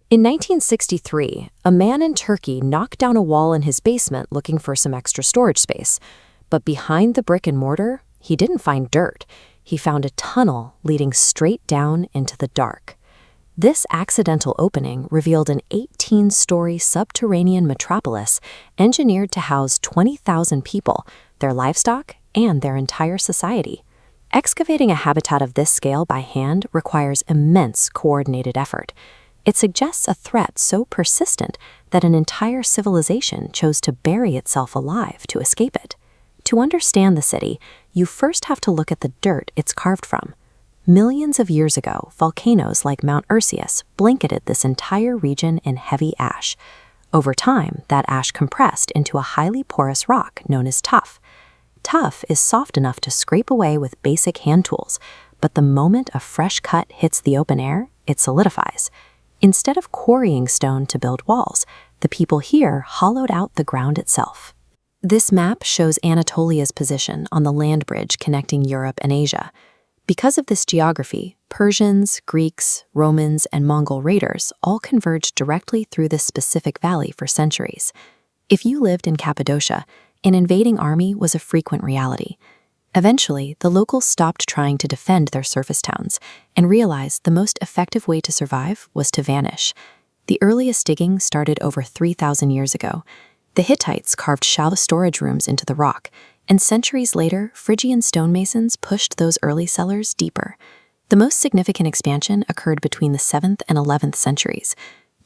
In 1963, a man in Turkey knocked down a wall in his basement looking for some extra storage space. But behind the brick and mortar, he didn't find dirt. He found a tunnel leading straight down into the dark. This accidental opening revealed an 18-story subterranean metropolis engineered to house 20,000 people, their livestock, and their entire society. Excavating a habitat of this scale by hand requires immense coordinated effort. It suggests a threat so persistent that an entire civilization chose to bury itself alive to escape it. To understand the city, you first have to look at the dirt it's carved from. Millions of years ago, volcanoes like Mount Ursius blanketed this entire region in heavy ash. Over time, that ash compressed into a highly porous rock known as tuff. Tuff is soft enough to scrape away with basic hand tools, but the moment a fresh cut hits the open air, it solidifies. Instead of quarrying stone to build walls, the people here hollowed out the ground itself. This map shows Anatolia's position on the land bridge connecting Europe and Asia. Because of this geography, Persians, Greeks, Romans, and Mongol raiders all converged directly through this specific valley for centuries. If you lived in Cappadocia, an invading army was a frequent reality. Eventually, the locals stopped trying to defend their surface towns and realized the most effective way to survive was to vanish. The earliest digging started over 3,000 years ago. The Hittites carved shallow storage rooms into the rock, and centuries later, Phrygian stonemasons pushed those early cellars deeper. The most significant expansion occurred between the 7th and 11th centuries.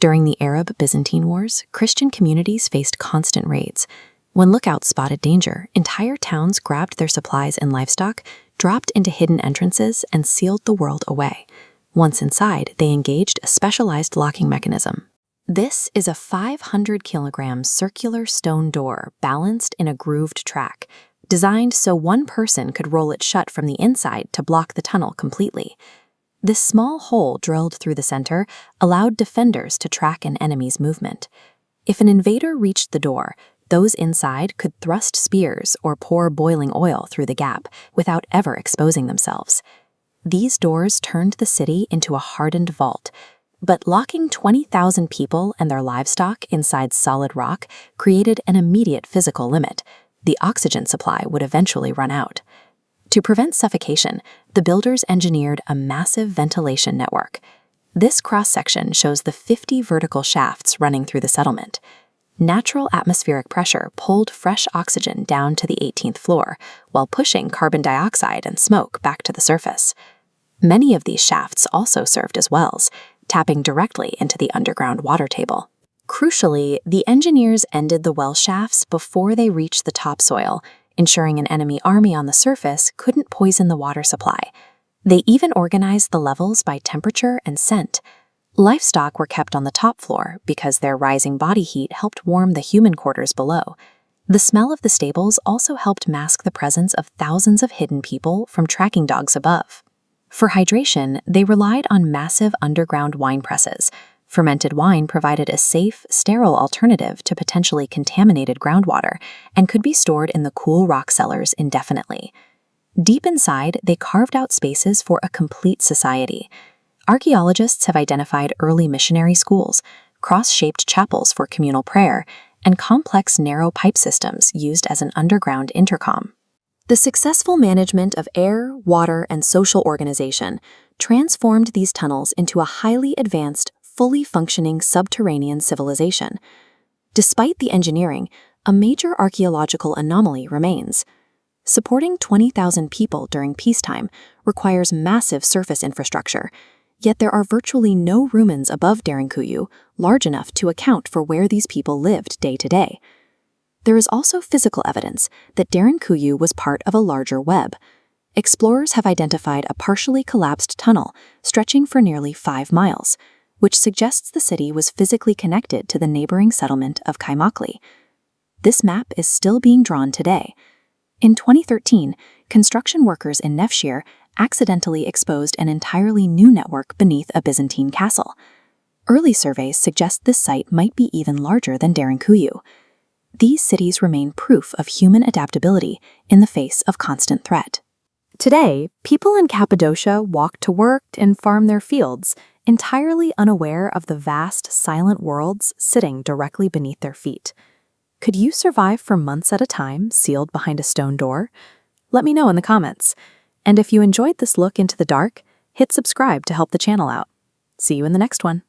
During the Arab-Byzantine Wars, Christian communities faced constant raids. When lookouts spotted danger, entire towns grabbed their supplies and livestock, dropped into hidden entrances, and sealed the world away. Once inside, they engaged a specialized locking mechanism. This is a 500-kilogram circular stone door balanced in a grooved track, designed so one person could roll it shut from the inside to block the tunnel completely. This small hole drilled through the center allowed defenders to track an enemy's movement. If an invader reached the door, those inside could thrust spears or pour boiling oil through the gap without ever exposing themselves. These doors turned the city into a hardened vault, but locking 20,000 people and their livestock inside solid rock created an immediate physical limit. The oxygen supply would eventually run out. To prevent suffocation, the builders engineered a massive ventilation network. This cross-section shows the 50 vertical shafts running through the settlement. Natural atmospheric pressure pulled fresh oxygen down to the 18th floor, while pushing carbon dioxide and smoke back to the surface. Many of these shafts also served as wells, tapping directly into the underground water table. Crucially, the engineers ended the well shafts before they reached the topsoil, ensuring an enemy army on the surface couldn't poison the water supply. They even organized the levels by temperature and scent. Livestock were kept on the top floor because their rising body heat helped warm the human quarters below. The smell of the stables also helped mask the presence of thousands of hidden people from tracking dogs above. For hydration, they relied on massive underground wine presses. Fermented wine provided a safe, sterile alternative to potentially contaminated groundwater and could be stored in the cool rock cellars indefinitely. Deep inside, they carved out spaces for a complete society. Archaeologists have identified early missionary schools, cross-shaped chapels for communal prayer, and complex narrow pipe systems used as an underground intercom. The successful management of air, water, and social organization transformed these tunnels into a highly advanced, fully functioning subterranean civilization. Despite the engineering, a major archaeological anomaly remains. Supporting 20,000 people during peacetime requires massive surface infrastructure, yet there are virtually no ruins above Derinkuyu large enough to account for where these people lived day to day. There is also physical evidence that Derinkuyu was part of a larger web. Explorers have identified a partially collapsed tunnel stretching for nearly 5 miles, which suggests the city was physically connected to the neighboring settlement of Kaimakli. This map is still being drawn today. In 2013, construction workers in Nevşehir accidentally exposed an entirely new network beneath a Byzantine castle. Early surveys suggest this site might be even larger than Derinkuyu. These cities remain proof of human adaptability in the face of constant threat. Today, people in Cappadocia walk to work and farm their fields, entirely unaware of the vast, silent worlds sitting directly beneath their feet. Could you survive for months at a time, sealed behind a stone door? Let me know in the comments. And if you enjoyed this look into the dark, hit subscribe to help the channel out. See you in the next one.